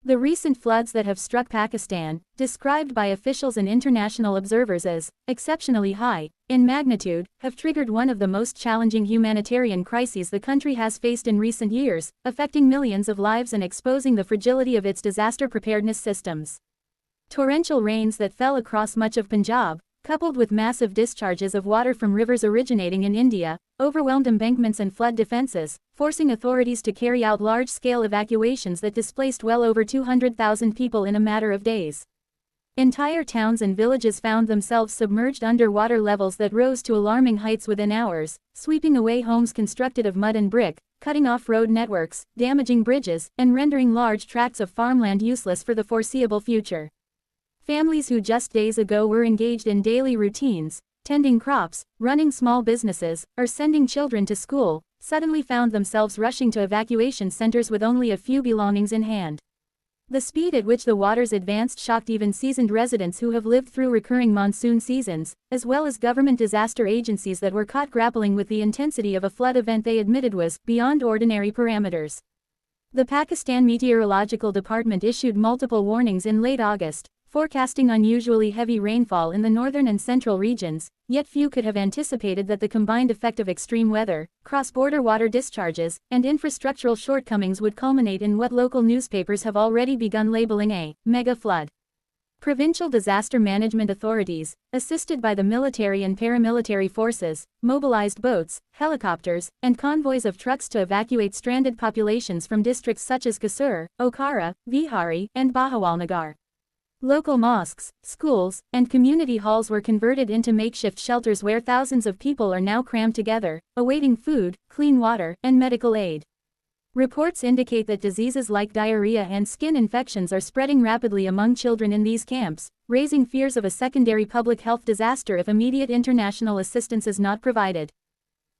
The recent floods that have struck Pakistan, described by officials and international observers as exceptionally high in magnitude, have triggered one of the most challenging humanitarian crises the country has faced in recent years, affecting millions of lives and exposing the fragility of its disaster preparedness systems. Torrential rains that fell across much of Punjab, coupled with massive discharges of water from rivers originating in India, overwhelmed embankments and flood defenses, forcing authorities to carry out large-scale evacuations that displaced well over 200,000 people in a matter of days. Entire towns and villages found themselves submerged under water levels that rose to alarming heights within hours, sweeping away homes constructed of mud and brick, cutting off road networks, damaging bridges, and rendering large tracts of farmland useless for the foreseeable future. Families who just days ago were engaged in daily routines, tending crops, running small businesses, or sending children to school, suddenly found themselves rushing to evacuation centers with only a few belongings in hand. The speed at which the waters advanced shocked even seasoned residents who have lived through recurring monsoon seasons, as well as government disaster agencies that were caught grappling with the intensity of a flood event they admitted was beyond ordinary parameters. The Pakistan Meteorological Department issued multiple warnings in late August, forecasting unusually heavy rainfall in the northern and central regions, yet few could have anticipated that the combined effect of extreme weather, cross-border water discharges, and infrastructural shortcomings would culminate in what local newspapers have already begun labeling a mega flood. Provincial disaster management authorities, assisted by the military and paramilitary forces, mobilized boats, helicopters, and convoys of trucks to evacuate stranded populations from districts such as Kasur, Okara, Vihari, and Bahawalnagar. Local mosques, schools, and community halls were converted into makeshift shelters where thousands of people are now crammed together, awaiting food, clean water, and medical aid. Reports indicate that diseases like diarrhea and skin infections are spreading rapidly among children in these camps, raising fears of a secondary public health disaster if immediate international assistance is not provided.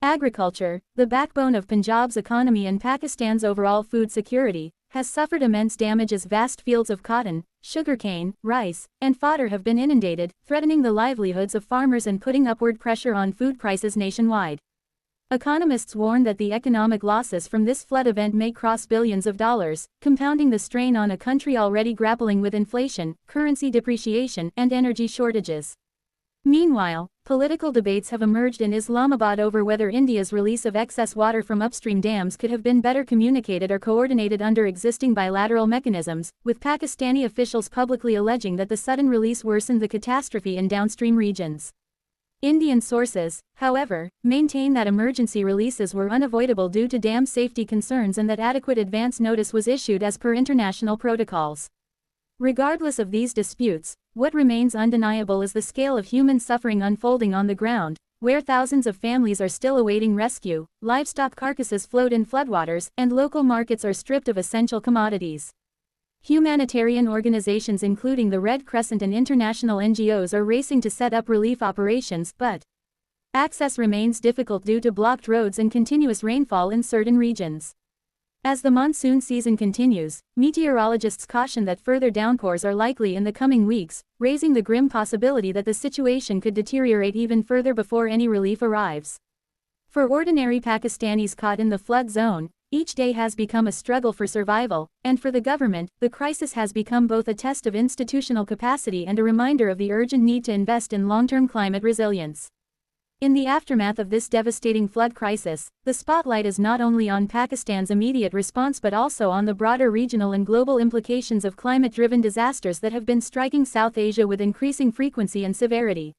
Agriculture, the backbone of Punjab's economy and Pakistan's overall food security, has suffered immense damage as vast fields of cotton, sugarcane, rice, and fodder have been inundated, threatening the livelihoods of farmers and putting upward pressure on food prices nationwide. Economists warn that the economic losses from this flood event may cross billions of dollars, compounding the strain on a country already grappling with inflation, currency depreciation, and energy shortages. Meanwhile, political debates have emerged in Islamabad over whether India's release of excess water from upstream dams could have been better communicated or coordinated under existing bilateral mechanisms, with Pakistani officials publicly alleging that the sudden release worsened the catastrophe in downstream regions. Indian sources, however, maintain that emergency releases were unavoidable due to dam safety concerns and that adequate advance notice was issued as per international protocols. Regardless of these disputes, what remains undeniable is the scale of human suffering unfolding on the ground, where thousands of families are still awaiting rescue, livestock carcasses float in floodwaters, and local markets are stripped of essential commodities. Humanitarian organizations including the Red Crescent and international NGOs are racing to set up relief operations, but access remains difficult due to blocked roads and continuous rainfall in certain regions. As the monsoon season continues, meteorologists caution that further downpours are likely in the coming weeks, raising the grim possibility that the situation could deteriorate even further before any relief arrives. For ordinary Pakistanis caught in the flood zone, each day has become a struggle for survival, and for the government, the crisis has become both a test of institutional capacity and a reminder of the urgent need to invest in long-term climate resilience. In the aftermath of this devastating flood crisis, the spotlight is not only on Pakistan's immediate response but also on the broader regional and global implications of climate-driven disasters that have been striking South Asia with increasing frequency and severity.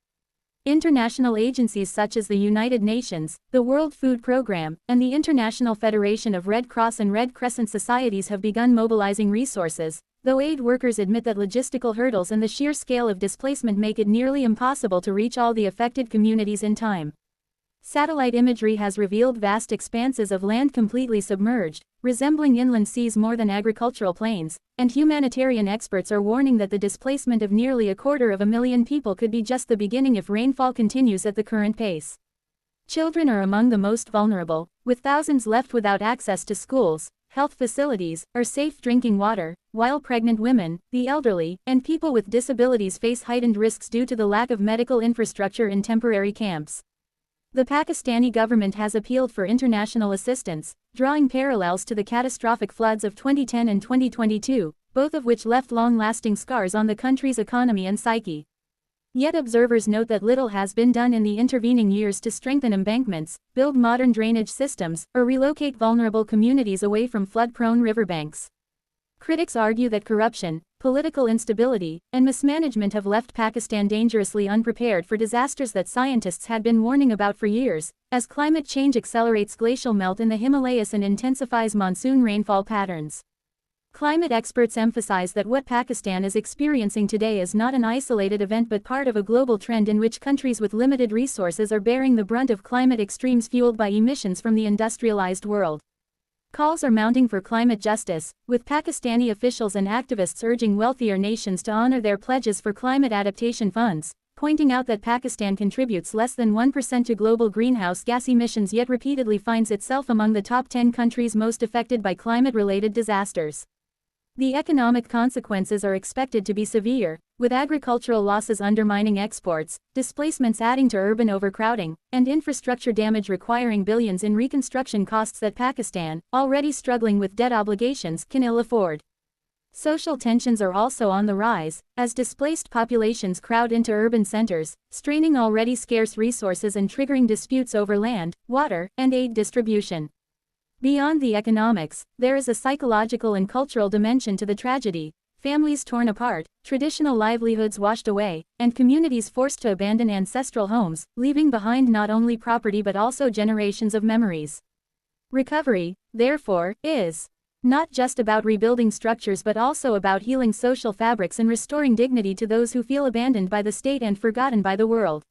International agencies such as the United Nations, the World Food Programme, and the International Federation of Red Cross and Red Crescent Societies have begun mobilizing resources, though aid workers admit that logistical hurdles and the sheer scale of displacement make it nearly impossible to reach all the affected communities in time. Satellite imagery has revealed vast expanses of land completely submerged, resembling inland seas more than agricultural plains, and humanitarian experts are warning that the displacement of nearly 250,000 people could be just the beginning if rainfall continues at the current pace. Children are among the most vulnerable, with thousands left without access to schools, health facilities, or safe drinking water, while pregnant women, the elderly, and people with disabilities face heightened risks due to the lack of medical infrastructure in temporary camps. The Pakistani government has appealed for international assistance, drawing parallels to the catastrophic floods of 2010 and 2022, both of which left long-lasting scars on the country's economy and psyche. Yet observers note that little has been done in the intervening years to strengthen embankments, build modern drainage systems, or relocate vulnerable communities away from flood-prone riverbanks. Critics argue that corruption, political instability, and mismanagement have left Pakistan dangerously unprepared for disasters that scientists had been warning about for years, as climate change accelerates glacial melt in the Himalayas and intensifies monsoon rainfall patterns. Climate experts emphasize that what Pakistan is experiencing today is not an isolated event but part of a global trend in which countries with limited resources are bearing the brunt of climate extremes fueled by emissions from the industrialized world. Calls are mounting for climate justice, with Pakistani officials and activists urging wealthier nations to honor their pledges for climate adaptation funds, pointing out that Pakistan contributes less than 1% to global greenhouse gas emissions yet repeatedly finds itself among the top 10 countries most affected by climate-related disasters. The economic consequences are expected to be severe, with agricultural losses undermining exports, displacements adding to urban overcrowding, and infrastructure damage requiring billions in reconstruction costs that Pakistan, already struggling with debt obligations, can ill afford. Social tensions are also on the rise, as displaced populations crowd into urban centers, straining already scarce resources and triggering disputes over land, water, and aid distribution. Beyond the economics, there is a psychological and cultural dimension to the tragedy. Families torn apart, traditional livelihoods washed away, and communities forced to abandon ancestral homes, leaving behind not only property but also generations of memories. Recovery, therefore, is not just about rebuilding structures but also about healing social fabrics and restoring dignity to those who feel abandoned by the state and forgotten by the world.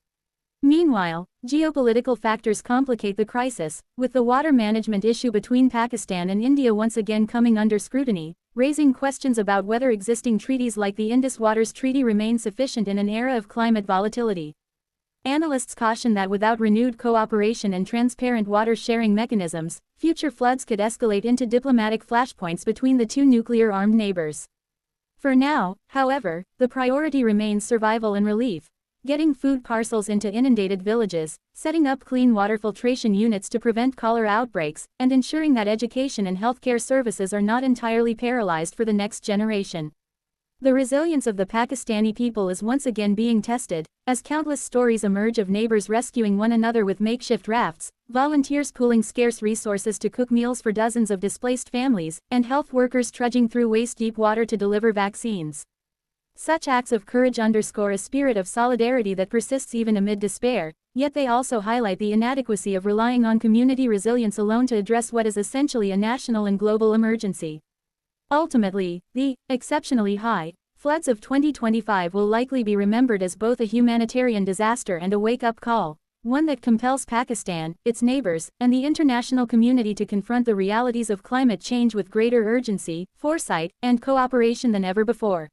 Meanwhile, geopolitical factors complicate the crisis, with the water management issue between Pakistan and India once again coming under scrutiny, raising questions about whether existing treaties like the Indus Waters Treaty remain sufficient in an era of climate volatility. Analysts caution that without renewed cooperation and transparent water-sharing mechanisms, future floods could escalate into diplomatic flashpoints between the two nuclear-armed neighbors. For now, however, the priority remains survival and relief. Getting food parcels into inundated villages, setting up clean water filtration units to prevent cholera outbreaks, and ensuring that education and healthcare services are not entirely paralyzed for the next generation. The resilience of the Pakistani people is once again being tested, as countless stories emerge of neighbors rescuing one another with makeshift rafts, volunteers pooling scarce resources to cook meals for dozens of displaced families, and health workers trudging through waist-deep water to deliver vaccines. Such acts of courage underscore a spirit of solidarity that persists even amid despair, yet they also highlight the inadequacy of relying on community resilience alone to address what is essentially a national and global emergency. Ultimately, the exceptionally high floods of 2025 will likely be remembered as both a humanitarian disaster and a wake-up call, one that compels Pakistan, its neighbors, and the international community to confront the realities of climate change with greater urgency, foresight, and cooperation than ever before.